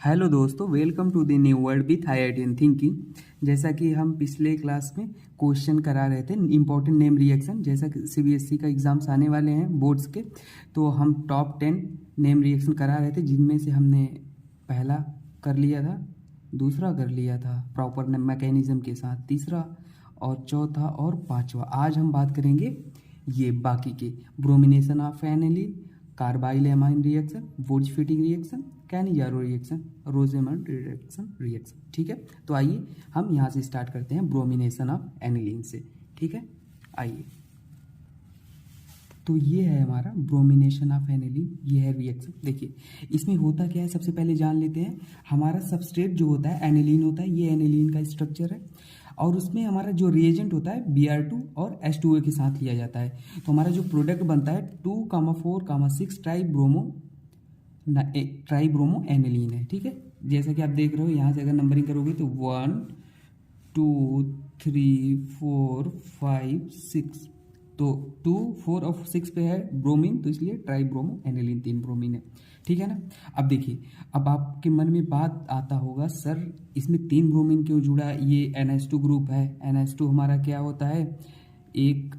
Hello दोस्तों, welcome to the new world with IITian thinking. जैसा कि हम पिछले क्लास में क्वेश्चन करा रहे थे इम्पोर्टेंट नेम रिएक्शन, जैसा कि CBSE का एग्जाम्स आने वाले हैं बोर्ड्स के, तो हम टॉप 10 नेम रिएक्शन करा रहे थे, जिनमें से हमने पहला कर लिया था, दूसरा कर लिया था प्रॉपर मैकेनिज्म के साथ, तीसरा और चौथा और पांचवा। आज हम बात करेंगे ये बाकी के bromination of aniline, carbylamine reaction, Wurtz Fittig reaction, Cannizzaro reaction, Rosenmund reaction. ठीक है, तो आइए हम यहाँ से स्टार्ट करते हैं ब्रोमिनेशन ऑफ एनिलीन से। ठीक है, आइए। तो ये है हमारा ब्रोमिनेशन ऑफ एनिलीन, ये है रिएक्शन। देखिए इसमें होता क्या है, सबसे पहले जान लेते हैं। हमारा सबस्ट्रेट जो होता है एनिलीन होता है, ये एनिलीन का स्ट्रक्चर है, और उसमें हमारा जो रिएजेंट होता है Br2 और H2O के साथ लिया जाता है। तो हमारा जो प्रोडक्ट बनता है 2,4,6 ट्राइब्रोमो एनिलीन है। ठीक है, जैसा कि आप देख रहे हो, यहाँ से अगर नंबरिंग करोगे तो 1 2 3 4 5 6, तो 2 4 और 6 पे है ब्रोमीन, तो इसलिए ट्राइब्रोमो एनिलीन 3 ब्रोमीन है। ठीक है ना। अब देखिए, अब आपके मन में बात आता होगा, सर इसमें 3 ब्रोमीन क्यों जुड़ा? ये NH2 ग्रुप है। NH2 हमारा क्या होता है? एक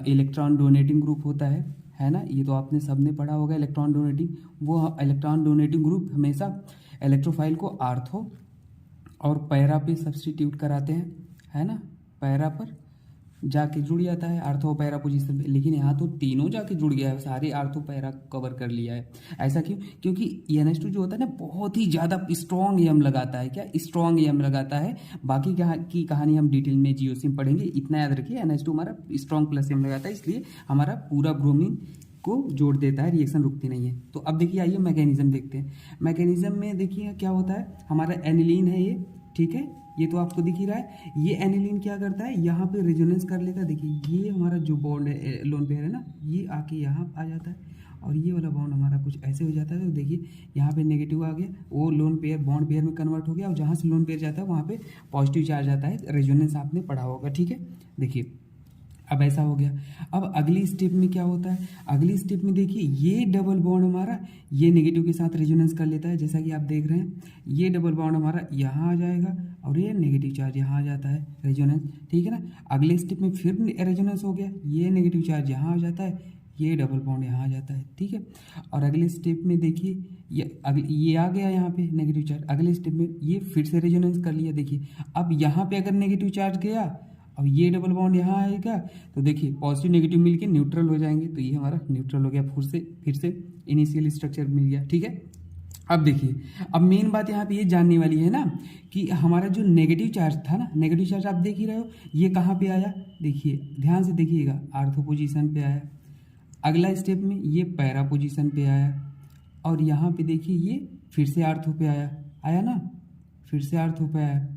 इलेक्ट्रॉन डोनेटिंग ग्रुप होता है ना। ये तो आपने सबने पढ़ा होगा, इलेक्ट्रॉन डोनेटिंग। वो इलेक्ट्रॉन डोनेटिंग ग्रुप हमेशा इलेक्ट्रोफाइल को आर्थो और पैरा पे सब्सटीट्यूट कराते हैं, है ना। पैरा पर जाके जुड़ जाता है आर्थो पैरा पोजीशन पे, लेकिन यहाँ तो तीनों जाके जुड़ गया है, सारे आर्थो पैरा कवर कर लिया है। ऐसा क्यों? क्योंकि NH2 जो होता है ना, बहुत ही ज़्यादा स्ट्रॉन्ग यम लगाता है। क्या स्ट्रॉन्ग यम लगाता है? बाकी की कहानी हम डिटेल में जियोसिम पढ़ेंगे। इतना याद रखिए, NH2 हमारा स्ट्रॉन्ग प्लस यम लगाता है, इसलिए हमारा पूरा ब्रोमीन को जोड़ देता है, रिएक्शन रुकती नहीं है। तो अब देखिए, आइए मैकेनिज्म देखते हैं। मैकेनिज्म में देखिए क्या होता है, हमारा एनिलीन है ये, ठीक है, ये तो आपको दिख ही रहा है। ये एनिलीन क्या करता है, यहाँ पे रेजोनेंस कर लेता है। देखिए ये हमारा जो बॉन्ड है, लोन पेयर है ना, ये आके यहाँ आ जाता है, और ये वाला बॉन्ड हमारा कुछ ऐसे हो जाता है। तो देखिए यहाँ पे नेगेटिव आ गया, वो लोन पेयर बॉन्ड पेयर में कन्वर्ट हो गया, और जहाँ से लोन पेयर जाता है वहाँ पे पॉजिटिव चार्ज आता है। रेजोनेंस आपने पढ़ा होगा। ठीक है, देखिए अब ऐसा हो गया। अब अगली स्टेप में क्या होता है? अगली स्टेप में देखिए, ये डबल बॉन्ड हमारा ये नेगेटिव के साथ रेजोनेंस कर लेता है, जैसा कि आप देख रहे हैं। ये डबल बॉन्ड हमारा यहाँ आ जाएगा, और ये नेगेटिव चार्ज यहाँ आ जाता है, रेजोनेंस। ठीक है ना। अगले स्टेप में फिर रेजोनेंस हो गया, ये नेगेटिव चार्ज यहाँ आ जाता है, ये डबल बॉन्ड यहाँ आ जाता है। ठीक है, और अगले स्टेप में देखिए, ये आ गया यहाँ पे नेगेटिव चार्ज। अगले स्टेप में ये फिर से रेजोनेंस कर लिया। देखिए अब यहाँ पे अगर नेगेटिव चार्ज गया, अब ये डबल बॉन्ड यहाँ आएगा, तो देखिए पॉजिटिव नेगेटिव मिलके न्यूट्रल हो जाएंगे, तो ये हमारा न्यूट्रल हो गया, फिर से इनिशियल स्ट्रक्चर मिल गया। ठीक है, अब देखिए, अब मेन बात यहाँ पे ये जानने वाली है ना, कि हमारा जो नेगेटिव चार्ज था ना, नेगेटिव चार्ज आप देख ही रहे हो, ये कहाँ पे आया? देखिए ध्यान से देखिएगा, आर्थो पोजीशन पे आया। अगला स्टेप में ये पैरा पोजीशन पे आया, और यहाँ पे देखिए ये फिर से आर्थो पे आया ना, फिर से आर्थो पे आया।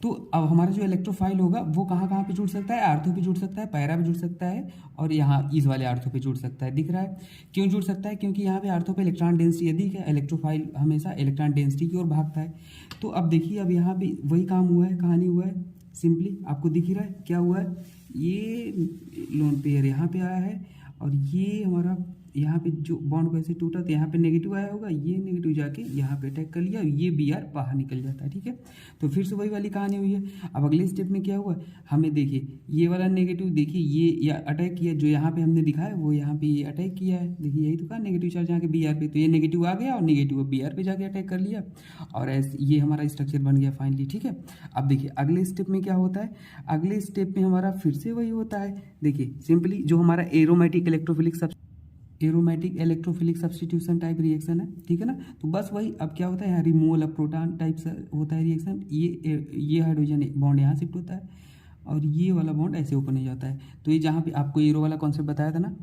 तो अब हमारा जो इलेक्ट्रोफाइल होगा वो कहाँ कहाँ पे जुड़ सकता है? आर्थो पे जुड़ सकता है, पैरा पे जुड़ सकता है, और यहाँ इस वाले आर्थो पे जुड़ सकता है। दिख रहा है क्यों जुड़ सकता है? क्योंकि यहाँ पे आर्थो पे इलेक्ट्रॉन डेंसिटी अधिक है, इलेक्ट्रोफाइल हमेशा इलेक्ट्रॉन डेंसिटी की ओर भागता है। तो अब देखिए, अब यहाँ पे वही काम हुआ है, कहानी हुआ है, सिंपली आपको दिख ही रहा है क्या हुआ है। ये लोन पेयर यहाँ पे आया है, और ये हमारा यहाँ पे जो बॉन्ड को ऐसे टूटा, तो यहाँ पे नेगेटिव आया होगा, ये नेगेटिव जाके यहाँ पे अटैक कर लिया, ये Br बाहर निकल जाता है। ठीक है, तो फिर से वही वाली कहानी हुई है। अब अगले स्टेप में क्या हुआ, हमें देखिए ये वाला नेगेटिव, देखिए ये अटैक किया, जो यहाँ पे हमने दिखाया वो यहाँ पे ये अटैक किया है। देखिए यही तो कहा, नेगेटिव चार्ज यहाँ के Br पे, तो ये नेगेटिव आ गया और नेगेटिव Br पे जाके अटैक कर लिया, और ऐसे ये हमारा स्ट्रक्चर बन गया फाइनली। ठीक है, अब देखिए अगले स्टेप में क्या होता है, अगले स्टेप में हमारा फिर से वही होता है। देखिए सिंपली जो हमारा aromatic electrophilic substitution type reaction है। ठीक है ना, तो बस वही। अब क्या होता है, यहाँ रिमूवल ऑफ प्रोटॉन टाइप से होता है रिएक्शन। ये हाइड्रोजन बॉन्ड यहाँ शिफ्ट होता है, और ये वाला बॉन्ड ऐसे ओपन हो जाता है। तो ये जहाँ पे आपको एरो वाला कॉन्सेप्ट बताया था ना,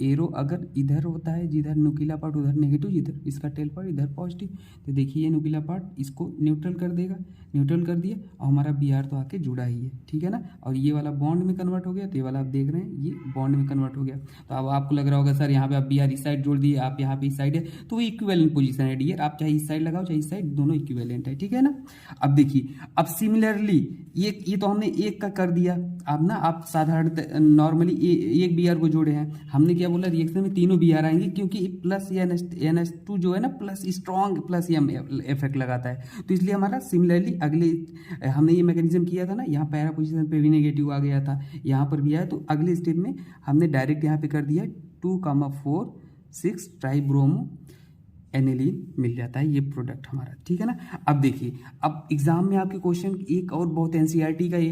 एरो अगर इधर होता है, जिधर नुकीला पार्ट उधर नेगेटिव, जिधर इसका टेल पार्ट इधर पॉजिटिव, तो देखिए ये नुकीला पार्ट इसको न्यूट्रल कर देगा, न्यूट्रल कर दिया, और हमारा Br तो आके जुड़ा ही है। ठीक है ना, और ये वाला बॉन्ड में कन्वर्ट हो गया, तो ये वाला आप देख रहे हैं ये बॉन्ड में कन्वर्ट हो गया। तो अब आपको लग रहा होगा सर यहाँ पे आप Br इस साइड जोड़ दिए, आप यहाँ पे इस साइड है, तो वो इक्विवेलेंट पोजीशन है डियर, आप चाहे इस साइड लगाओ चाहे इस साइड, दोनों इक्विवेलेंट है। ठीक है ना। अब देखिए, अब सिमिलरली ये तो हमने एक का कर दिया। अब ना आप साधारण नॉर्मली एक Br को जोड़े हैं, हमने क्या भैया बोला रिएक्शन में तीनों Br आएंगे, क्योंकि प्लस या NH2 जो है ना प्लस स्ट्रॉन्ग प्लस या इफेक्ट लगाता है, तो इसलिए हमारा सिमिलरली अगले हमने ये मैकेनिज्म किया था ना, यहाँ पैरा पोजिशन पे भी नेगेटिव आ गया था, यहाँ पर भी आया, तो अगले स्टेप में हमने डायरेक्ट यहाँ पे कर दिया 2,4,6 ट्राइब्रोमो एनिलीन मिल जाता है ये प्रोडक्ट हमारा, ठीक है ना। अब देखिए, अब एग्जाम में आपके क्वेश्चन एक और बहुत एनसीईआरटी का ही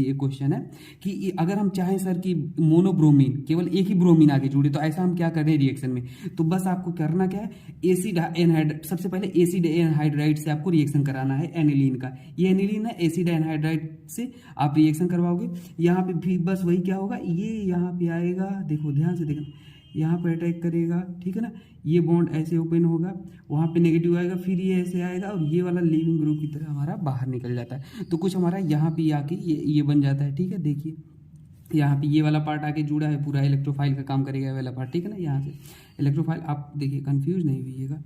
एक क्वेश्चन है कि अगर हम चाहें सर कि मोनोब्रोमीन केवल एक ही ब्रोमीन आगे जुड़े, तो ऐसा हम क्या कर रहे हैं रिएक्शन में, तो बस आपको करना क्या है, एसिड एनहाइड्राइड, सबसे पहले एसिड एनहाइड्राइड से आपको रिएक्शन कराना है एनिलीन का, ये एनिलीन है, एसिड एनहाइड्राइड से आप रिएक्शन करवाओगे। यहाँ पे भी बस वही क्या होगा, ये यहाँ पे आएगा, देखो ध्यान से देखना, यहाँ पर अटैक करेगा, ठीक है ना, ये बॉन्ड ऐसे ओपन होगा, वहाँ पे नेगेटिव आएगा, फिर ये ऐसे आएगा और ये वाला लीविंग ग्रुप की तरह हमारा बाहर निकल जाता है, तो कुछ हमारा यहाँ पे आके ये बन जाता है, ठीक है। देखिए यहाँ पे ये वाला पार्ट आके जुड़ा है, पूरा इलेक्ट्रोफाइल का काम करेगा वाला पार्ट, ठीक है ना। यहाँ से इलेक्ट्रोफाइल, आप देखिए कंफ्यूज नहीं होइएगा,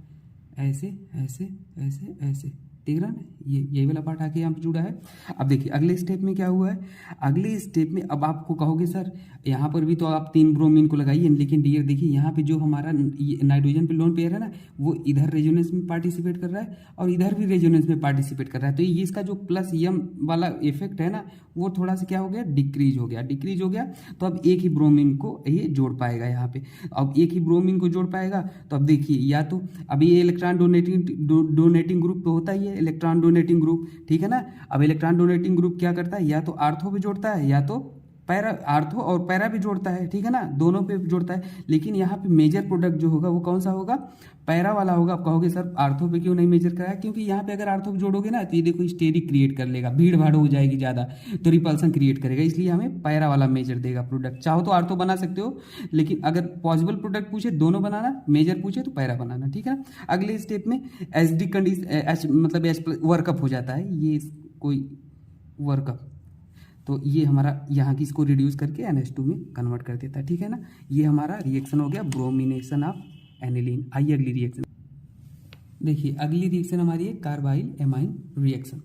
ऐसे ऐसे ऐसे ऐसे, देख रहा है ना, यही वाला पार्ट आके यहाँ पे जुड़ा है। अब देखिए अगले स्टेप में क्या हुआ है, अगले स्टेप में अब आपको कहोगे सर यहाँ पर भी तो आप 3 ब्रोमीन को लगाइए, लेकिन डियर देखिए यहाँ पे जो हमारा नाइट्रोजन पे लोन पेयर है ना, वो इधर रेजोनेंस में पार्टिसिपेट कर रहा है और इधर भी रेजोनेंस में पार्टिसिपेट कर रहा है, तो ये इसका जो प्लस यम वाला इफेक्ट है ना, वो थोड़ा सा क्या हो गया, डिक्रीज हो गया। तो अब एक ही ब्रोमीन को ये जोड़ पाएगा यहाँ पे, अब एक ही ब्रोमीन को जोड़ पाएगा, तो अब देखिए या तो अब ये इलेक्ट्रॉन डोनेटिंग ग्रुप तो होता ही है, इलेक्ट्रॉन डोनेटिंग ग्रुप, ठीक है ना। अब इलेक्ट्रॉन डोनेटिंग ग्रुप क्या करता है, या तो आर्थो पे जोड़ता है या तो पैरा, आर्थो और पैरा भी जोड़ता है, ठीक है ना, दोनों पे जोड़ता है, लेकिन यहाँ पे मेजर प्रोडक्ट जो होगा वो कौन सा होगा, पैरा वाला होगा। आप कहोगे सर आर्थो पे क्यों नहीं मेजर कराया, क्योंकि यहाँ पे अगर आर्थो पे जोड़ोगे ना तो ये देखो स्टेरिक क्रिएट कर लेगा, भीड़ भाड़ हो जाएगी ज़्यादा, तो रिपल्सन क्रिएट करेगा, इसलिए हमें पैरा वाला मेजर देगा प्रोडक्ट। चाहो तो आर्थो बना सकते हो, लेकिन अगर पॉसिबल प्रोडक्ट पूछे दोनों बनाना, मेजर पूछे तो पैरा बनाना, ठीक है। अगले स्टेप में एचडी कंडीशन मतलब एच वर्कअप हो जाता है, ये कोई वर्कअप, तो ये हमारा यहाँ की इसको रिड्यूस करके NH2 में कन्वर्ट कर देता है, ठीक है ना। ये हमारा रिएक्शन हो गया ब्रोमिनेशन ऑफ एनिलीन। आइए अगली रिएक्शन देखिए, अगली रिएक्शन हमारी है कार्बाइल एमाइन रिएक्शन।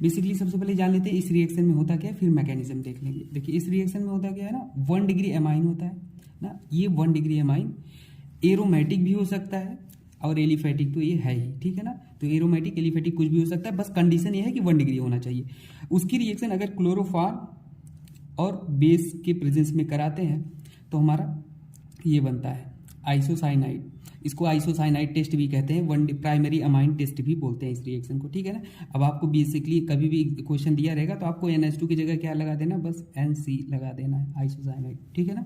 बेसिकली सबसे पहले जान लेते हैं इस रिएक्शन में होता क्या है, फिर मैकेनिज्म देख लेंगे। देखिए इस रिएक्शन में होता क्या है ना, 1 डिग्री एमाइन होता है ना, ये 1 डिग्री एमाइन एरोमेटिक भी हो सकता है और एलिफेटिक तो ये है ही, ठीक है ना। तो एरोमेटिक एलिफेटिक कुछ भी हो सकता है, बस कंडीशन ये है कि 1 डिग्री होना चाहिए। उसकी रिएक्शन अगर क्लोरोफॉर्म और बेस के प्रेजेंस में कराते हैं तो हमारा ये बनता है आइसोसाइनाइड। इसको आइसोसाइनाइड टेस्ट भी कहते हैं, 1 प्राइमरी अमाइन टेस्ट भी बोलते हैं इस रिएक्शन को, ठीक है ना। अब आपको बेसिकली कभी भी क्वेश्चन दिया रहेगा तो आपको NH2 की जगह क्या लगा देना, बस NC लगा देना है, आइसोसाइनाइड, ठीक है ना।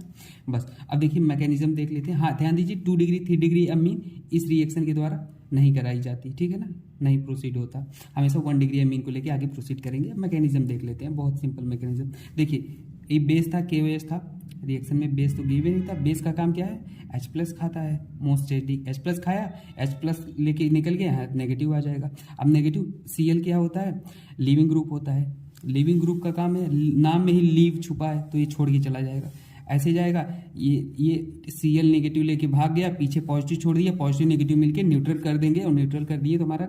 बस अब देखिए मैकेनिज्म देख लेते हैं। हाँ ध्यान दीजिए, 2 डिग्री 3 डिग्री अमीन इस रिएक्शन के द्वारा नहीं कराई जाती, ठीक है ना, नहीं प्रोसीड होता, हमेशा 1 डिग्री अमीन को लेके आगे प्रोसीड करेंगे। मैकेनिज्म देख लेते हैं, बहुत सिंपल मैकेनिज्म। देखिए ये बेस था, KOH था, रिएक्शन में बेस तो गिवे नहीं था। बेस का काम क्या है, H+ खाता है, मोस्ट H+ खाया, H+ लेके निकल गया है, नेगेटिव आ जाएगा। अब नेगेटिव Cl क्या होता है, लीविंग ग्रुप होता है। लीविंग ग्रुप का काम है, नाम में ही लीव छुपा है तो ये छोड़ के चला जाएगा, ऐसे जाएगा। ये Cl नेगेटिव लेके भाग गया, पीछे पॉजिटिव छोड़ दिया, पॉजिटिव नेगेटिव मिलके न्यूट्रल कर देंगे और न्यूट्रल कर दिए तो हमारा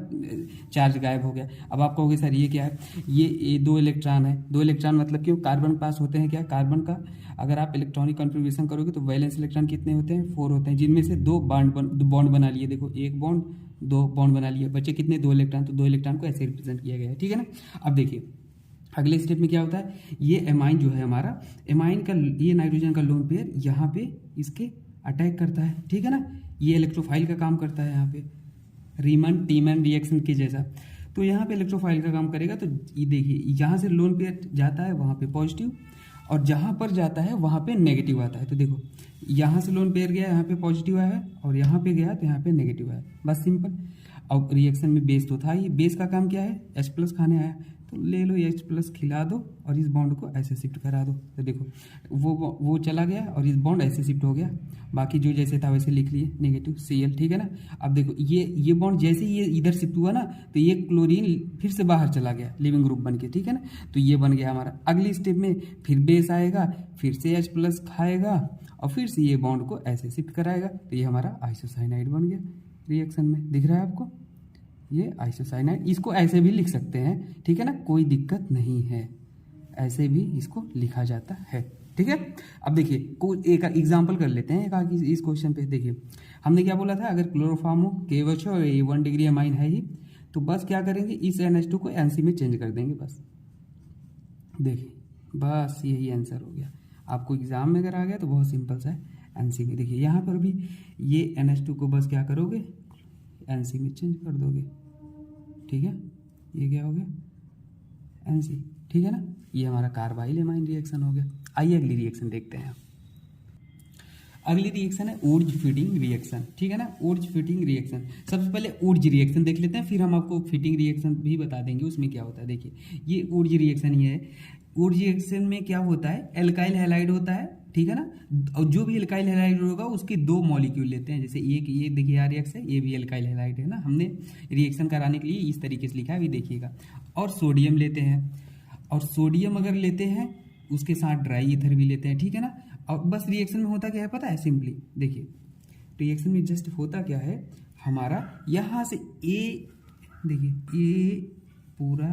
चार्ज गायब हो गया। अब आप कहोगे सर ये क्या है, ये 2 इलेक्ट्रॉन है। 2 इलेक्ट्रॉन मतलब क्यों, कार्बन पास होते हैं क्या, कार्बन का अगर आप इलेक्ट्रॉनिक कॉन्फ़िगरेशन करोगे तो वैलेंस इलेक्ट्रॉन कितने होते हैं, 4 होते हैं, जिनमें से 2 बॉन्ड बना लिए। देखो 1 बॉन्ड 2 बॉन्ड बना लिए, बच्चे कितने, 2 इलेक्ट्रॉन, तो 2 इलेक्ट्रॉन को ऐसे रिप्रेजेंट किया गया है, ठीक है ना। अब देखिए अगले स्टेप में क्या होता है, ये एमाइन जो है हमारा, एमाइन का ये नाइट्रोजन का लोन पेयर यहाँ पे इसके अटैक करता है, ठीक है ना। ये इलेक्ट्रोफाइल का काम करता है यहाँ पे, रीमन टीमन रिएक्शन के जैसा। तो यहाँ पे इलेक्ट्रोफाइल का काम करेगा, तो ये देखिए यहाँ से लोन पेयर जाता है वहाँ पे पॉजिटिव, और जहाँ पर जाता है वहाँ पे नेगेटिव आता है। तो देखो यहाँ से लोन पेयर गया, यहाँ पे पॉजिटिव आया है, और यहाँ पे गया तो यहाँ पे नेगेटिव आया, बस सिंपल। अब रिएक्शन में बेस तो था ही, बेस का काम क्या है, H+ खाने आया, तो ले लो H+ खिला दो और इस बॉन्ड को ऐसे शिफ्ट करा दो। तो देखो वो चला गया और इस बॉन्ड ऐसे शिफ्ट हो गया, बाकी जो जैसे था वैसे लिख लिए, नेगेटिव Cl, ठीक है ना। अब देखो ये बॉन्ड जैसे ये इधर शिफ्ट हुआ ना, तो ये क्लोरीन फिर से बाहर चला गया लिविंग ग्रुप बन के, ठीक है ना। तो ये बन गया हमारा। अगली स्टेप में फिर बेस आएगा, फिर से H+ खाएगा और फिर से ये बॉन्ड को ऐसे शिफ्ट कराएगा, तो ये हमारा आइसोसाइनाइड बन गया। रिएक्शन में दिख रहा है आपको, ये आइसोसाइनाइड। इसको ऐसे भी लिख सकते हैं, ठीक है ना, कोई दिक्कत नहीं है, ऐसे भी इसको लिखा जाता है, ठीक है। अब देखिए एक एग्जांपल कर लेते हैं एक आगे इस क्वेश्चन पे। देखिए हमने क्या बोला था, अगर क्लोरोफॉर्म हो KOH हो, ये 1 डिग्री अमाइन है ही, तो बस क्या करेंगे, इस NH2 को NC में चेंज कर देंगे बस। देखिए बस यही आंसर हो गया। आपको एग्जाम में अगर आ गया तो बहुत सिंपल सा है, NC में। देखिए यहाँ पर भी ये NH2 को बस क्या करोगे, NC में चेंज कर दोगे, ठीक है। ये क्या हो गया, NC, ठीक है ना। ये हमारा कार्बाइल एमाइन रिएक्शन हो गया। आइए अगली रिएक्शन देखते हैं। अगली रिएक्शन है ऊर्ज फीडिंग रिएक्शन, ठीक है ना। ऊर्ज फीडिंग रिएक्शन, सबसे पहले ऊर्ज रिएक्शन देख लेते हैं, फिर हम आपको फीडिंग रिएक्शन भी बता देंगे उसमें क्या होता है। देखिए ये ऊर्ज रिएक्शन ही है। ऊर्ज रिएक्शन में क्या होता है, एल्काइल हैलाइड होता है, ठीक है ना। और जो भी एल्काइल हैलाइड होगा उसके 2 मॉलिक्यूल लेते हैं, जैसे एक ये देखिए RX है, ये भी एल्काइल हैलाइड है ना। हमने रिएक्शन कराने के लिए इस तरीके से लिखा है, अभी देखिएगा। और सोडियम लेते हैं, और सोडियम अगर लेते हैं उसके साथ ड्राई ईथर भी लेते हैं, ठीक है ना। और बस रिएक्शन में होता क्या है पता है, सिंपली देखिए रिएक्शन में जस्ट होता क्या है, हमारा यहाँ से ए, देखिए ए पूरा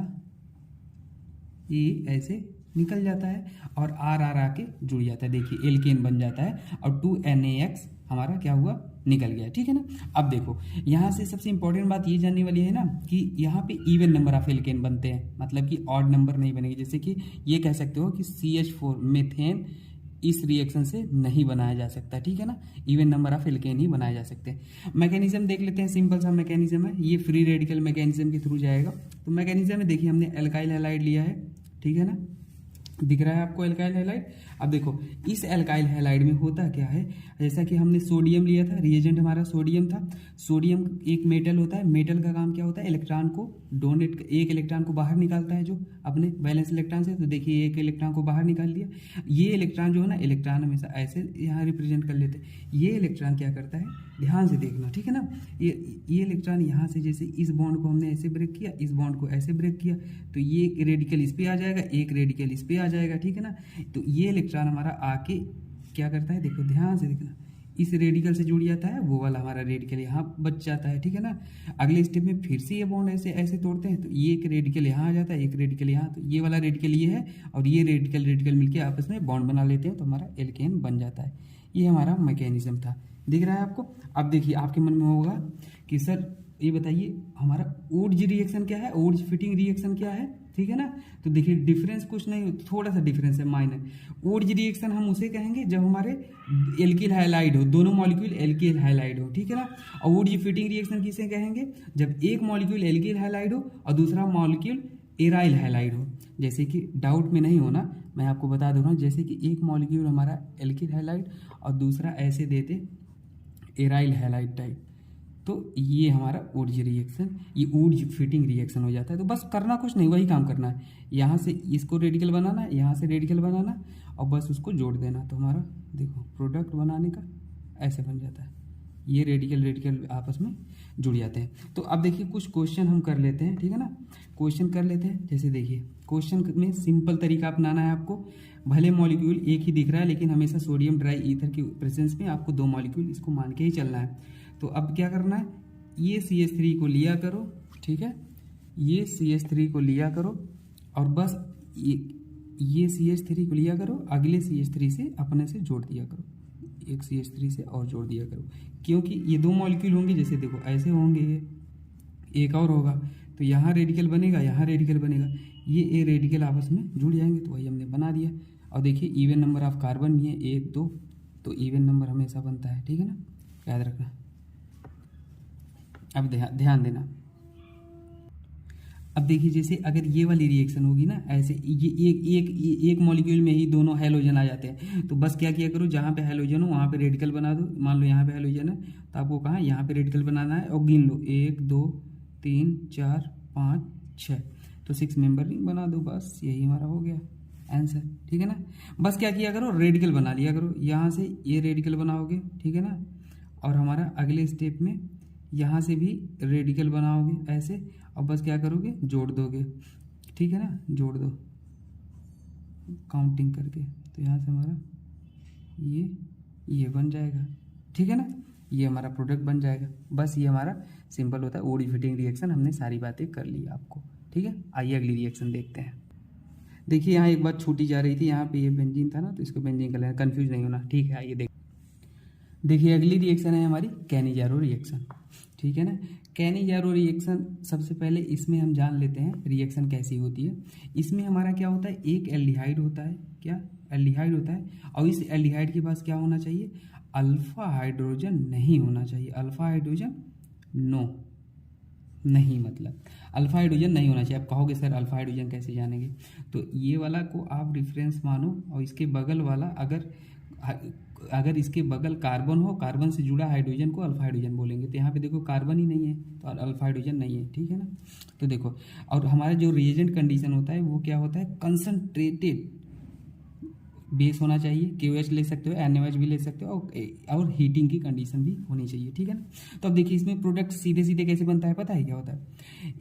ए ऐसे निकल जाता है और R आके जुड़ जाता है, देखिए एल्केन बन जाता है और 2NaX हमारा क्या हुआ, निकल गया, ठीक है ना। अब देखो यहाँ से सबसे इंपॉर्टेंट बात ये जानने वाली है ना कि यहाँ पे इवन नंबर ऑफ एल्केन बनते हैं, मतलब कि ऑड नंबर नहीं बनेंगे। जैसे कि ये कह सकते हो कि CH4 मीथेन इस रिएक्शन से नहीं बनाया जा सकता, ठीक है ना। इवन नंबर ऑफ एल्केन ही बनाए जा सकते हैं। मैकेनिज्म देख लेते हैं, सिंपल सा मैकेनिज्म है, ये फ्री रेडिकल मैकेनिज्म के थ्रू जाएगा। तो मैकेनिज्म में देखिए हमने एल्काइल हैलाइड लिया है, ठीक है ना, दिख रहा है आपको एल्काइल हैलाइड। अब देखो इस एल्काइल हैलाइड में होता क्या है, जैसा कि हमने सोडियम लिया था, रिएजेंट हमारा सोडियम था। सोडियम एक मेटल होता है, मेटल का काम क्या होता है, इलेक्ट्रॉन को डोनेट, एक इलेक्ट्रॉन को बाहर निकालता है जो अपने वैलेंस इलेक्ट्रॉन से। तो देखिए एक इलेक्ट्रॉन को बाहर निकाल दिया। ये इलेक्ट्रॉन जो है ना, इलेक्ट्रॉन हमेशा ऐसे यहाँ रिप्रेजेंट कर लेते हैं। ये इलेक्ट्रॉन क्या करता है, ध्यान से देखना, ठीक है ना। ये इलेक्ट्रॉन यहाँ से जैसे इस बॉन्ड को हमने ऐसे ब्रेक किया, इस बॉन्ड को ऐसे ब्रेक किया, तो ये रेडिकल इस पे आ जाएगा, एक रेडिकल इस पे आ जाएगा, ठीक है ना। तो ये इलेक्ट्रॉन हमारा आके क्या करता है, देखो ध्यान से देखना, इस रेडिकल से जुड़ जाता है, वो वाला हमारा रेडिकल यहाँ बच जाता है, ठीक है ना। अगले स्टेप में फिर से ये बॉन्ड ऐसे ऐसे तोड़ते हैं, तो ये एक रेडिकल यहाँ आ जाता है, एक रेडिकल यहाँ, तो ये वाला रेडिकल ये है और ये रेडिकल मिलके आपस में बॉन्ड बना लेते हैं, तो हमारा एल्केन बन जाता है। ये हमारा मैकेनिज्म था, दिख रहा है आपको। अब देखिए आपके मन में होगा कि सर ये बताइए हमारा ऊर्ज रिएक्शन क्या है, ऊर्ज फिटिंग रिएक्शन क्या है, ठीक है ना। तो देखिए डिफरेंस कुछ नहीं, थोड़ा सा डिफरेंस है, माइनर। ऊर्ज रिएक्शन हम उसे कहेंगे जब हमारे एल्किल हैलाइड हो, दोनों मॉलिक्यूल एल्किल हैलाइड हो, ठीक है ना। और ऊर्ज फिटिंग रिएक्शन किसे कहेंगे, जब एक मॉलिक्यूल एल्किल हैलाइड हो और दूसरा मॉलिक्यूल एराइल हैलाइड हो। जैसे कि डाउट में नहीं होना, मैं आपको बता दे रहा हूँ, जैसे कि एक मॉलिक्यूल हमारा एल्किल हैलाइड और दूसरा ऐसे देते एराइल हैलाइड टाइप, तो ये हमारा ऊर्ज रिएक्शन, ये ऊर्ज फिटिंग रिएक्शन हो जाता है। तो बस करना कुछ नहीं, वही काम करना है, यहाँ से इसको रेडिकल बनाना है, यहाँ से रेडिकल बनाना और बस उसको जोड़ देना, तो हमारा देखो प्रोडक्ट बनाने का ऐसे बन जाता है, ये रेडिकल आपस में जुड़ जाते हैं। तो अब देखिए कुछ क्वेश्चन हम कर लेते हैं, ठीक है ना। क्वेश्चन कर लेते हैं, जैसे देखिए क्वेश्चन में सिंपल तरीका अपनाना है आपको। भले मॉलिक्यूल एक ही दिख रहा है लेकिन हमेशा सोडियम ड्राई ईथर की प्रेजेंस में आपको 2 मॉलिक्यूल इसको मान के ही चलना है। तो अब क्या करना है, ये CH3 को लिया करो, ठीक है, ये CH3 को लिया करो और बस ये CH3 को लिया करो, अगले CH3 से अपने से जोड़ दिया करो, एक CH3 से और जोड़ दिया करो, क्योंकि ये 2 मॉलिक्यूल होंगे, जैसे देखो ऐसे होंगे, ये एक और होगा, तो यहाँ रेडिकल बनेगा, यहाँ रेडिकल बनेगा, ये रेडिकल आपस में जुड़ जाएंगे, तो वही हमने बना दिया। और देखिए इवन नंबर ऑफ कार्बन भी है 1 2, तो इवन नंबर हमेशा बनता है, ठीक है ना, याद रखना। अब ध्यान देना, अब देखिए जैसे अगर ये वाली रिएक्शन होगी ना, ऐसे ये एक मॉलिक्यूल में ही दोनों हैलोजन आ जाते हैं, तो बस क्या किया करो, जहाँ पे हैलोजन हो वहाँ पे रेडिकल बना दो। मान लो यहाँ पे हैलोजन है तो आपको कहाँ यहाँ पे रेडिकल बनाना है, और गिन लो 1 2 3 4 5 6, तो 6 मेंबर रिंग बना दो, बस यही हमारा हो गया आंसर, ठीक है ना। बस क्या किया करो, रेडिकल बना लिया करो, यहाँ से ये रेडिकल बनाओगे, ठीक है ना, और हमारा अगले स्टेप में यहाँ से भी रेडिकल बनाओगे ऐसे, और बस क्या करोगे, जोड़ दोगे, ठीक है ना, जोड़ दो काउंटिंग करके, तो यहाँ से हमारा ये बन जाएगा, ठीक है ना, ये हमारा प्रोडक्ट बन जाएगा। बस ये हमारा सिंपल होता है ऊर्ज फिटिंग रिएक्शन, हमने सारी बातें कर ली आपको, ठीक है। आइए अगली रिएक्शन देखते हैं। देखिए यहाँ एक बात छूटी जा रही थी, यहाँ पे ये बेंजीन था ना, तो इसको बेंजीन का लेना, कंफ्यूज नहीं होना, ठीक है। आइए देखिए अगली रिएक्शन है हमारी कैनिजारो रिएक्शन, ठीक है ना। कैनिजारो रिएक्शन सबसे पहले इसमें हम जान लेते हैं रिएक्शन कैसी होती है। इसमें हमारा क्या होता है, एक एल्डिहाइड होता है, क्या एल्डिहाइड होता है, और इस एल्डिहाइड के पास क्या होना चाहिए, अल्फा हाइड्रोजन नहीं होना चाहिए। अल्फा हाइड्रोजन नो नहीं, मतलब अल्फा हाइड्रोजन नहीं होना चाहिए। आप कहोगे सर अल्फा हाइड्रोजन कैसे जानेंगे, तो ये वाला को आप रेफरेंस मानो, और इसके बगल वाला अगर इसके बगल कार्बन हो, कार्बन से जुड़ा हाइड्रोजन को अल्फा हाइड्रोजन बोलेंगे। तो यहाँ पे देखो कार्बन ही नहीं है तो अल्फा हाइड्रोजन नहीं है, ठीक है ना। तो देखो, और हमारा जो रिएजेंट कंडीशन होता है वो क्या होता है, कंसंट्रेटेड बेस होना चाहिए। KOH ले सकते हो, NaOH भी ले सकते हो, और हीटिंग की कंडीशन भी होनी चाहिए, ठीक है ना। तो अब देखिए इसमें प्रोडक्ट सीधे सीधे कैसे बनता है, पता है क्या होता है,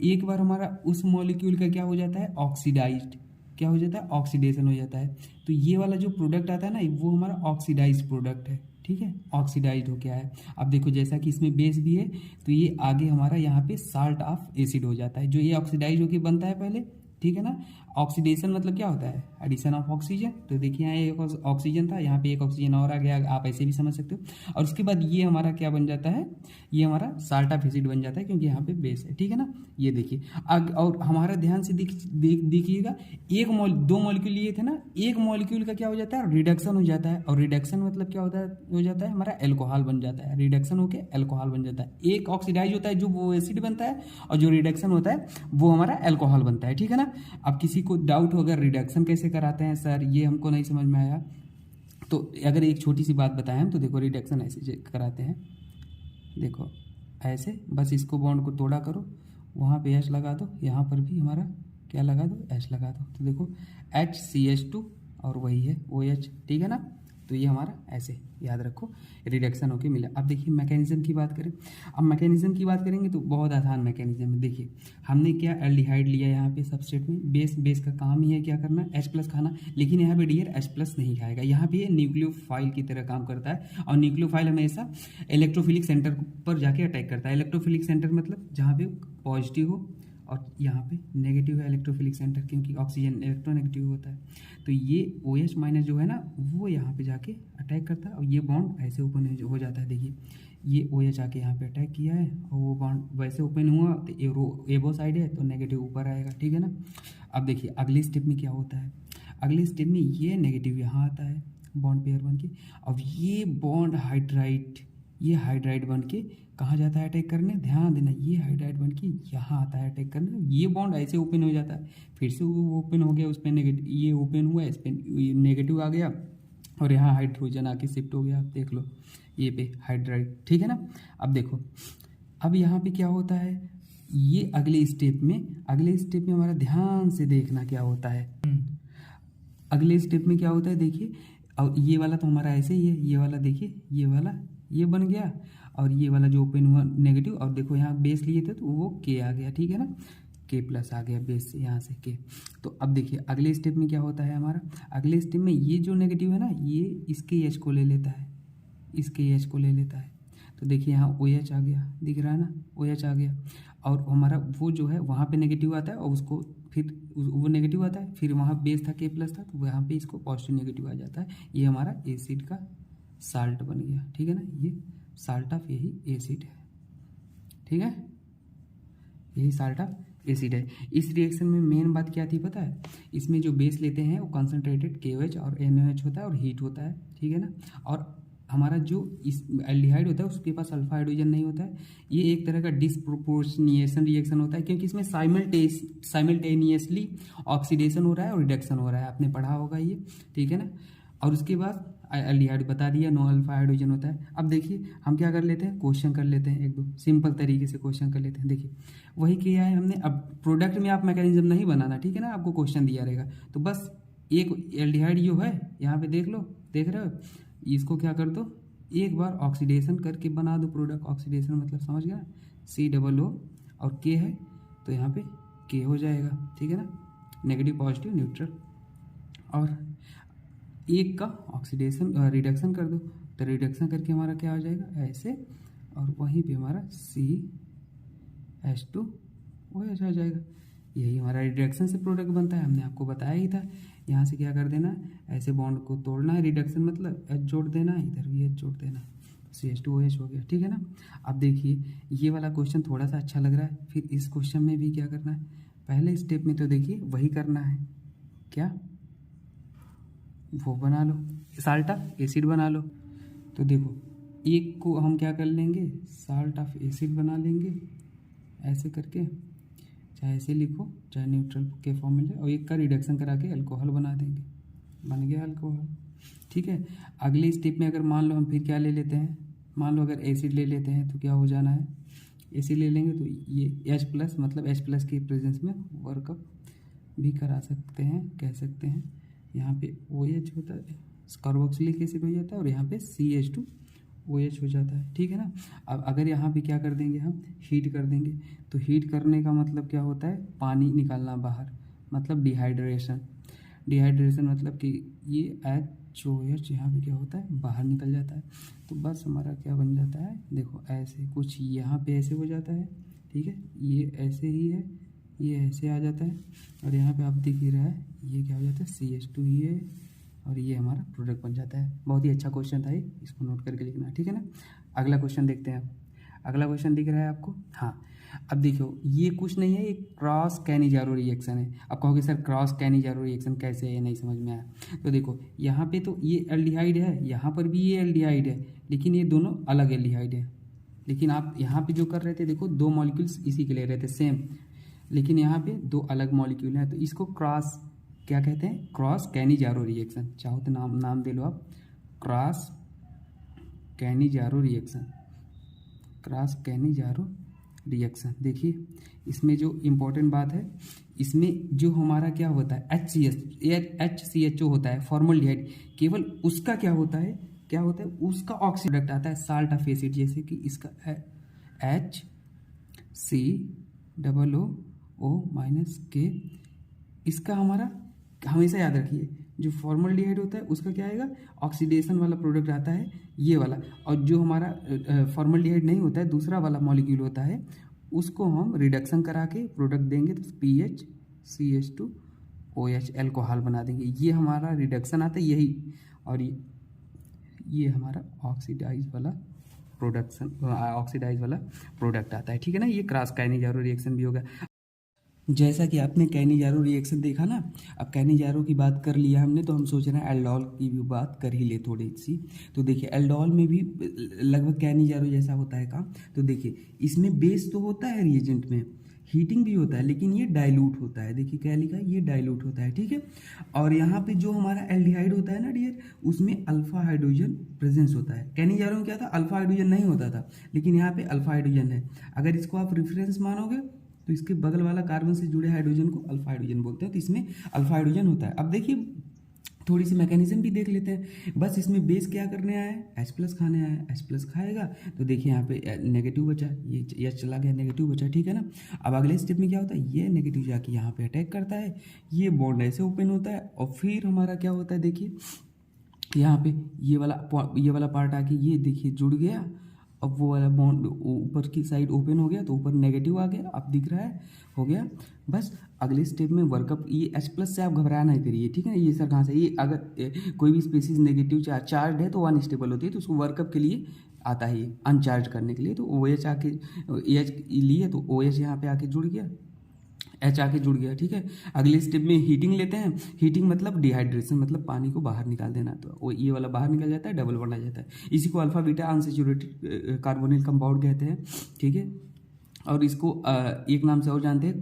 एक बार हमारा उस मॉलिक्यूल का क्या हो जाता है, ऑक्सीडाइज्ड, क्या हो जाता है, ऑक्सीडेशन हो जाता है। तो ये वाला जो प्रोडक्ट आता है ना, वो हमारा ऑक्सीडाइज प्रोडक्ट है, ठीक है, ऑक्सीडाइज्ड हो गया है। अब देखो जैसा कि इसमें बेस भी है, तो ये आगे हमारा यहाँ पे साल्ट ऑफ एसिड हो जाता है, जो ये ऑक्सीडाइज होकर बनता है पहले, ठीक है ना। ऑक्सीडेशन मतलब क्या होता है, एडिशन ऑफ ऑक्सीजन। तो देखिए यहाँ एक ऑक्सीजन था, यहाँ पे एक ऑक्सीजन और आ गया, आप ऐसे भी समझ सकते हो। और उसके बाद ये हमारा क्या बन जाता है, ये हमारा साल्ट ऑफ एसिड बन जाता है, क्योंकि यहाँ पे बेस है, ठीक है ना। ये देखिए और हमारा ध्यान से देखिएगा, दो मॉलिक्यूल लिए थे ना, एक मॉलिक्यूल का क्या हो जाता है, रिडक्शन हो जाता है। और रिडक्शन मतलब क्या होता है, हो जाता है हमारा एल्कोहल बन जाता है, रिडक्शन होके एल्कोहल बन जाता है। एक ऑक्सीडाइज होता है जो वो एसिड बनता है, और जो रिडक्शन होता है वो हमारा एल्कोहल बनता है, ठीक है ना। अब किसी को डाउट हो अगर रिडक्शन कैसे कराते हैं सर, ये हमको नहीं समझ में आया, तो अगर एक छोटी सी बात बताएं हम, तो देखो रिडक्शन ऐसे कराते हैं, देखो ऐसे, बस इसको बॉन्ड को तोड़ा करो, वहाँ पे H लगा दो, यहाँ पर भी हमारा क्या लगा दो, H लगा दो, तो देखो HCH2 और वही है OH, ठीक है ना। तो ये हमारा ऐसे याद रखो रिडक्शन होके मिला। अब देखिए मैकेनिज्म की बात करें, अब मैकेनिज्म की बात करेंगे तो बहुत आसान मैकेनिज्म है। देखिए हमने क्या एल्डिहाइड लिया यहाँ पे सबस्ट्रेट में, बेस का काम ही है क्या करना, H+ खाना, लेकिन यहाँ पे डियर H+ नहीं खाएगा, यहाँ पे न्यूक्लियोफाइल की तरह काम करता है। और न्यूक्लियोफाइल हमेशा इलेक्ट्रोफिलिक सेंटर पर जाके अटैक करता है। इलेक्ट्रोफिलिक सेंटर मतलब जहाँ पे पॉजिटिव हो, और यहाँ पे नेगेटिव है इलेक्ट्रोफिलिक सेंटर, क्योंकि ऑक्सीजन इलेक्ट्रोनेगेटिव होता है। तो ये OH- जो है ना, वो यहाँ पे जाके अटैक करता है, और ये बॉन्ड ऐसे ओपन हो जाता है। देखिए ये OH आके यहाँ पे अटैक किया है, और वो बॉन्ड वैसे ओपन हुआ, तो एबो साइड है तो नेगेटिव ऊपर आएगा, ठीक है ना। अब देखिए अगले स्टेप में क्या होता है, अगले स्टेप में ये नेगेटिव यहाँ आता है बॉन्ड पेयर बन के। अब ये बॉन्ड हाइड्राइड, ये हाइड्राइड बन के कहाँ जाता है अटैक करने, ध्यान देना, ये हाइड्राइड बन के यहाँ आता है अटैक करने। ये बॉन्ड ऐसे ओपन हो जाता है, फिर से वो ओपन हो गया, उस पर नेगेटिव, ये ओपन हुआ, इस पर नेगेटिव आ गया, और यहाँ हाइड्रोजन आके शिफ्ट हो गया। आप देख लो ये पे हाइड्राइड, ठीक है ना। अब देखो अब यहाँ पे क्या होता है, ये अगले स्टेप में हमारा ध्यान से देखना क्या होता है। अगले स्टेप में क्या होता है देखिए, और ये वाला तो हमारा ऐसे ही है, ये वाला देखिए, ये वाला ये बन गया, और ये वाला जो ओपन हुआ नेगेटिव, और देखो यहाँ बेस लिए थे तो वो K आ गया, ठीक है ना, K+ आ गया बेस से, यहाँ से K। तो अब देखिए अगले स्टेप में क्या होता है हमारा, अगले स्टेप में ये जो नेगेटिव है ना, ये इसके H को ले लेता है, इसके H को ले लेता है। तो देखिए यहाँ OH आ गया, दिख रहा है ना, OH आ गया, और हमारा वो जो है वहाँ पे नेगेटिव आता है, और उसको फिर वो नेगेटिव आता है, फिर वहाँ बेस था K+ था, तो वहाँ पे इसको पॉजिटिव नेगेटिव आ जाता है। ये हमारा एसिड का साल्ट बन गया, ठीक है ना, ये साल्ट ऑफ यही एसिड है, ठीक है, यही साल्ट ऑफ एसिड है। इस रिएक्शन में मेन बात क्या थी पता है, इसमें जो बेस लेते हैं वो कंसनट्रेटेड KOH और NaOH होता है, और हीट होता है, ठीक है ना। और हमारा जो इस एल्डिहाइड होता है उसके पास अल्फा हाइड्रोजन नहीं होता है। ये एक तरह का डिसप्रोपोर्शनिएशन रिएक्शन होता है, क्योंकि इसमें साइमल्टेनियसली ऑक्सीडेशन हो रहा है और रिडक्शन हो रहा है, आपने पढ़ा होगा ये, ठीक है ना। और उसके बाद एल्डिहाइड बता दिया, नो अल्फा हाइड्रोजन होता है। अब देखिए हम क्या कर लेते हैं, क्वेश्चन कर लेते हैं, एक दो सिंपल तरीके से क्वेश्चन कर लेते हैं। देखिए वही किया है हमने, अब प्रोडक्ट में आप मैकेनिज्म नहीं बनाना, ठीक है ना, आपको क्वेश्चन दिया रहेगा, तो बस एक एल्डिहाइड जो है यहाँ पे देख लो, देख रहे हो, इसको क्या कर दो, एक बार ऑक्सीडेशन करके बना दो प्रोडक्ट। ऑक्सीडेशन मतलब समझ गया, COO और K है, तो यहाँ पे K हो जाएगा, ठीक है ना, नेगेटिव पॉजिटिव न्यूट्रल, और एक का ऑक्सीडेशन रिडक्शन कर दो, तो रिडक्शन करके हमारा क्या हो जाएगा ऐसे, और वहीं पे हमारा CH2 OH आ जाएगा। यही हमारा रिडक्शन से प्रोडक्ट बनता है, हमने आपको बताया ही था। यहाँ से क्या कर देना, ऐसे बॉन्ड को तोड़ना है, रिडक्शन मतलब H जोड़ देना, इधर भी H जोड़ देना, CH2OH हो गया, ठीक है ना। अब देखिए ये वाला क्वेश्चन थोड़ा सा अच्छा लग रहा है, फिर इस क्वेश्चन में भी क्या करना है, पहले स्टेप में तो देखिए वही करना है, क्या वो बना लो, साल्ट ऑफ एसिड बना लो। तो देखो एक को हम क्या कर लेंगे, साल्ट ऑफ एसिड बना लेंगे ऐसे करके, चाहे ऐसे लिखो चाहे न्यूट्रल के फॉर्म में, और एक का रिडक्शन करा के अल्कोहल बना देंगे, बन गया अल्कोहल, ठीक है। अगले स्टेप में अगर मान लो हम फिर क्या ले लेते हैं, मान लो अगर एसिड ले लेते हैं तो क्या हो जाना है, एसिड ले लेंगे तो ये H+ मतलब H+ के प्रेजेंस में वर्कअप भी करा सकते हैं, कह सकते हैं। यहाँ पे OH होता है, कार्बोक्सिलिक एसिड हो जाता है, और यहाँ पे CH2OH हो जाता है, ठीक है ना। अब अगर यहाँ पे क्या कर देंगे, हम हीट कर देंगे, तो हीट करने का मतलब क्या होता है, पानी निकालना बाहर, मतलब डिहाइड्रेशन। डिहाइड्रेशन मतलब कि ये HOH यहाँ पे क्या होता है, बाहर निकल जाता है। तो बस हमारा क्या बन जाता है, देखो ऐसे कुछ यहाँ पे ऐसे हो जाता है, ठीक है, ये ऐसे ही है, ये ऐसे आ जाता है, और यहाँ पे आप दिख ही रहा है ये क्या हो जाता है, CH2 ये, और ये हमारा प्रोडक्ट बन जाता है। बहुत ही अच्छा क्वेश्चन था ये, इसको नोट करके लिखना, ठीक है ना। अगला क्वेश्चन देखते हैं। अगला क्वेश्चन दिख रहा है आपको, हाँ। अब देखो ये कुछ नहीं है, ये क्रॉस कैनिजारो रिएक्शन है। अब कहोगे सर क्रॉस कैनिजारो रिएक्शन कैसे है, नहीं समझ में आया। तो देखो यहाँ पे तो ये एल्डिहाइड है, यहाँ पर भी ये एल्डिहाइड है, लेकिन ये दोनों अलग एल्डिहाइड है। लेकिन आप यहाँ पे जो कर रहे थे, देखो दो मॉलिक्यूल्स इसी के ले रहे थे सेम, लेकिन यहाँ पे दो अलग मॉलिक्यूल हैं, तो इसको क्रॉस क्या कहते हैं, क्रॉस कैनिजारो रिएक्शन। चाहो तो नाम दे लो आप, cross Cannizzaro reaction, cross Cannizzaro reaction. देखिए इसमें जो इम्पोर्टेंट बात है, इसमें जो हमारा क्या होता है, HCHO होता है, फॉर्मल्डिहाइड, केवल उसका क्या होता है, उसका ऑक्सीडेंट आता है साल्ट ऑफ एसिड। जैसे कि इसका HCOO-K, इसका हमारा हमेशा याद रखिए, जो फॉर्मल्डिहाइड होता है उसका क्या आएगा, ऑक्सीडेशन वाला प्रोडक्ट आता है ये वाला, और जो हमारा फॉर्मल्डिहाइड नहीं होता है, दूसरा वाला मॉलिक्यूल होता है, उसको हम रिडक्शन करा के प्रोडक्ट देंगे, तो PHCH2OH एल्कोहल बना देंगे। ये हमारा रिडक्शन आता है यही, और ये हमारा ऑक्सीडाइज वाला प्रोडक्ट आता है, ठीक है ना। ये क्रॉस कैनिजारो रिएक्शन भी होगा। जैसा कि आपने कैनिजारो रिएक्शन देखा ना, अब कैनिजारो की बात कर लिया हमने, तो हम सोच रहे हैं एल्डोल की भी बात कर ही ले थोड़ी सी। तो देखिए एल्डोल में भी लगभग कैनिजारो जैसा होता है काम। तो देखिए इसमें बेस तो होता है रिएजेंट में, हीटिंग भी होता है, लेकिन ये डाइल्यूट होता है। देखिए क्या लिखा है, ये डाइल्यूट होता है, ठीक है। और यहाँ पे जो हमारा एल्डिहाइड होता है ना डियर, उसमें अल्फा हाइड्रोजन प्रेजेंस होता है। कैनिजारो में क्या था, अल्फा हाइड्रोजन नहीं होता था, लेकिन यहाँ पे अल्फा हाइड्रोजन है। अगर इसको आप रेफरेंस मानोगे तो इसके बगल वाला कार्बन से जुड़े हाइड्रोजन को अल्फा हाइड्रोजन बोलते हैं, तो इसमें अल्फा हाइड्रोजन होता है। अब देखिए थोड़ी सी मैकेनिज्म भी देख लेते हैं। बस इसमें बेस क्या करने आया है, H+ खाने आया है, H+ खाएगा तो देखिए यहाँ पे नेगेटिव बचा, ये चला गया, नेगेटिव बचा, ठीक है ना। अब अगले स्टेप में क्या होता है, ये नेगेटिव जाके यहाँ पे अटैक करता है, ये बॉन्ड ऐसे ओपन होता है, और फिर हमारा क्या होता है, देखिए यहाँ पे ये वाला पार्ट आके ये देखिए जुड़ गया, अब वो वाला बॉन्ड ऊपर की साइड ओपन हो गया, तो ऊपर नेगेटिव आ गया, अब दिख रहा है, हो गया। बस अगले स्टेप में वर्कअप, ये H+ से आप घबराया नहीं करिए, ठीक है ना। ये सर कहाँ से, ये अगर कोई भी स्पीसीज नेगेटिव चार्ज है तो अनस्टेबल होती है, तो उसको वर्कअप के लिए आता है, ये अनचार्ज करने के लिए। तो OH आके H लिए, तो OH यहाँ पे आके जुड़ गया, H आके जुड़ गया, ठीक है। अगले स्टेप में हीटिंग लेते हैं। हीटिंग मतलब डिहाइड्रेशन, मतलब पानी को बाहर निकाल देना, तो वो ये वाला बाहर निकल जाता है, डबल बॉन्ड आ जाता है। इसी को alpha beta unsaturated carbonyl compound कहते हैं, ठीक है। और इसको एक नाम से और जानते हैं,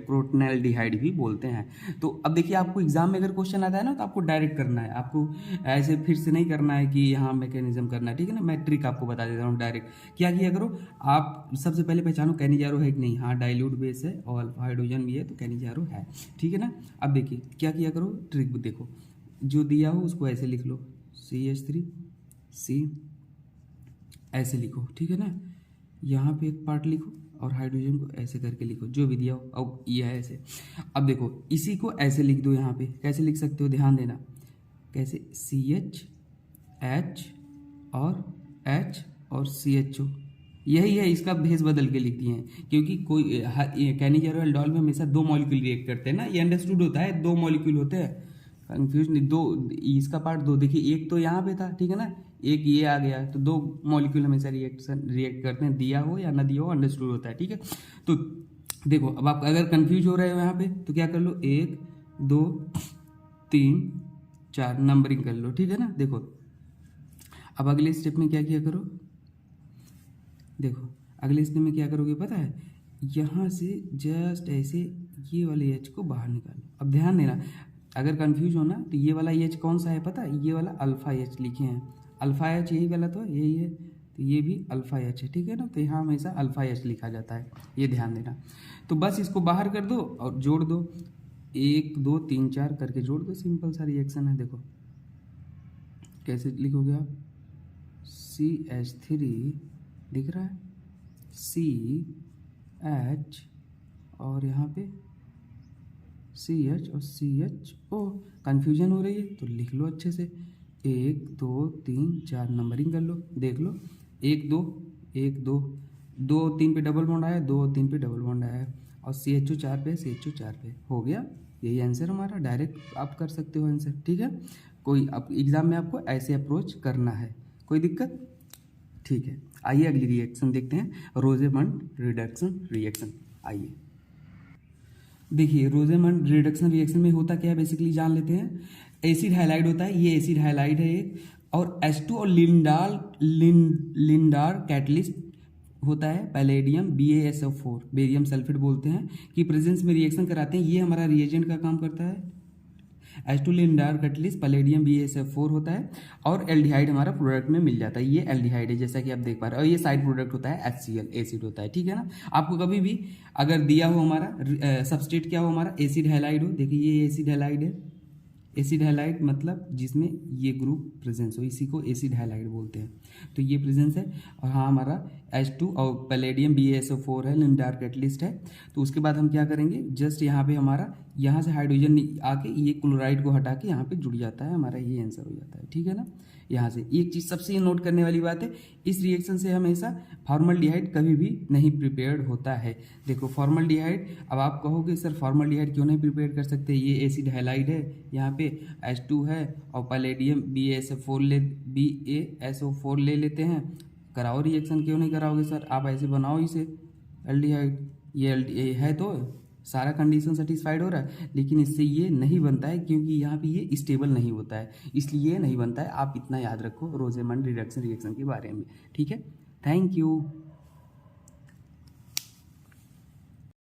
क्रोटोनेल्डिहाइड भी बोलते हैं। तो अब देखिए आपको एग्जाम में अगर क्वेश्चन आता है ना, तो आपको डायरेक्ट करना है, आपको ऐसे फिर से नहीं करना है कि यहाँ मैकेनिज्म करना है, ठीक है ना। मैं ट्रिक आपको बता देता हूँ डायरेक्ट। क्या किया करो, आप सबसे पहले पहचानो कैनिजारो है कि नहीं, हाँ डाइल्यूट बेस है और अल्फा हाइड्रोजन भी है, तो कैनिजारो है, ठीक है ना। अब देखिए क्या किया करो, ट्रिक देखो, जो दिया हो उसको ऐसे लिख लो, CH3C ऐसे लिखो, ठीक है ना। यहाँ पे एक पार्ट लिखो और हाइड्रोजन को ऐसे करके लिखो, जो भी दिया हो। अब ये है ऐसे। अब देखो इसी को ऐसे लिख दो, यहाँ पे कैसे लिख सकते हो, ध्यान देना कैसे, CH H और CHO, यही है, इसका भेस बदल के लिखती हैं, क्योंकि कोई कैनिजर और एल्डोल में हमेशा 2 मॉलिक्यूल रिएक्ट करते हैं ना, ये अंडरस्टूड होता है, 2 मॉलिक्यूल होते हैं, कंफ्यूज नहीं। दो, इसका पार्ट 2 देखिए, एक तो यहाँ पे था, ठीक है ना, एक ये आ गया, तो 2 मॉलिक्यूल हमेशा रिएक्ट करते हैं, दिया हो या ना दिया हो, अंडरस्टूड होता है, ठीक है। तो देखो, अब आप अगर कंफ्यूज हो रहे हो यहाँ पे तो क्या कर लो, 1 2 3 4 नंबरिंग कर लो, ठीक है ना। देखो अब अगले स्टेप में क्या किया करो, देखो अगले स्टेप में क्या करोगे पता है, यहाँ से जस्ट ऐसे ये वाले एच को बाहर निकालो। अब ध्यान देना, अगर कंफ्यूज हो ना तो ये वाला एच कौन सा है पता है, ये वाला अल्फा एच लिखे हैं, अल्फा एच यही वाला तो यही है, तो ये भी अल्फा एच है, ठीक है ना। तो यहाँ हमेशा अल्फा एच लिखा जाता है, ये ध्यान देना। तो बस इसको बाहर कर दो और जोड़ दो, 1 2 3 4 करके जोड़ दो, सिंपल सा रिएक्शन है। देखो कैसे लिखोगे आप, CH3 दिख रहा है, CH और यहाँ पे CH और CHO, कन्फ्यूजन हो रही है तो लिख लो अच्छे से, 1 2 3 4 नंबरिंग कर लो, देख लो 1 2 1 2 2 3 पे डबल बॉन्ड आया, 2 3 पे डबल बॉन्ड आया, और CHO 4 पे, CHO 4 पे, हो गया। यही आंसर हमारा, डायरेक्ट आप कर सकते हो आंसर, ठीक है। कोई आप एग्जाम में आपको ऐसे अप्रोच करना है, कोई दिक्कत, ठीक है। आइए अगली रिएक्शन देखते हैं, रोजेमंड रिडक्शन रिएक्शन। आइए देखिए, रोजेमंड रिडक्शन रिएक्शन में होता क्या है बेसिकली जान लेते हैं। एसिड हाइलाइड होता है, ये एसिड हाइलाइड है एक, और H2 और लिंडार कैटलिस्ट होता है पैलेडियम BaSO4, बेरियम सल्फेट बोलते हैं, कि प्रेजेंस में रिएक्शन कराते हैं, ये हमारा रिएजेंट का काम करता है। H2 लिंडार कैटलिस्ट पैलेडियम BaSO4 होता है, और एल्डिहाइड हमारा प्रोडक्ट में मिल जाता है, ये एल्डिहाइड है जैसा कि आप देख पा रहे हो, और ये साइड प्रोडक्ट होता है HCl, एसिड होता है, ठीक है ना। आपको कभी भी अगर दिया हो हमारा सबस्ट्रेट क्या हो हमारा, एसिड हैलाइड हो, देखिए ये एसिड हैलाइड है, एसिड हैलाइड मतलब जिसमें ये ग्रुप प्रेजेंस हो, इसी को एसिड हैलाइड बोलते हैं, तो ये प्रेजेंस है। और हाँ हमारा H2 और पैलेडियम BaSO4 है, लिंडार कैटलिस्ट है। तो उसके बाद हम क्या करेंगे, जस्ट यहाँ पे हमारा यहाँ से हाइड्रोजन आके ये क्लोराइड को हटा के यहाँ पे जुड़ जाता है, हमारा ये आंसर हो जाता है, ठीक है ना। यहाँ से एक चीज़ सबसे नोट करने वाली बात है, इस रिएक्शन से हमेशा फॉर्मल्डिहाइड कभी भी नहीं प्रिपेयर्ड होता है। देखो फॉर्मल्डिहाइड, अब आप कहोगे सर फॉर्मल्डिहाइड क्यों नहीं प्रिपेयर कर सकते, ये एसिड हैलाइड है, यहाँ पे H2 है और पैलेडियम BaSO4 ले लेते हैं, कराओ रिएक्शन, क्यों नहीं कराओगे सर, आप ऐसे बनाओ इसे एल्डिहाइड, ये है तो सारा कंडीशन सेटिस्फाइड हो रहा है, लेकिन इससे ये नहीं बनता है क्योंकि यहाँ पे ये स्टेबल नहीं होता है, इसलिए ये नहीं बनता है। आप इतना याद रखो रोजेमंड रिडक्शन रिएक्शन के बारे में, ठीक है। Thank you.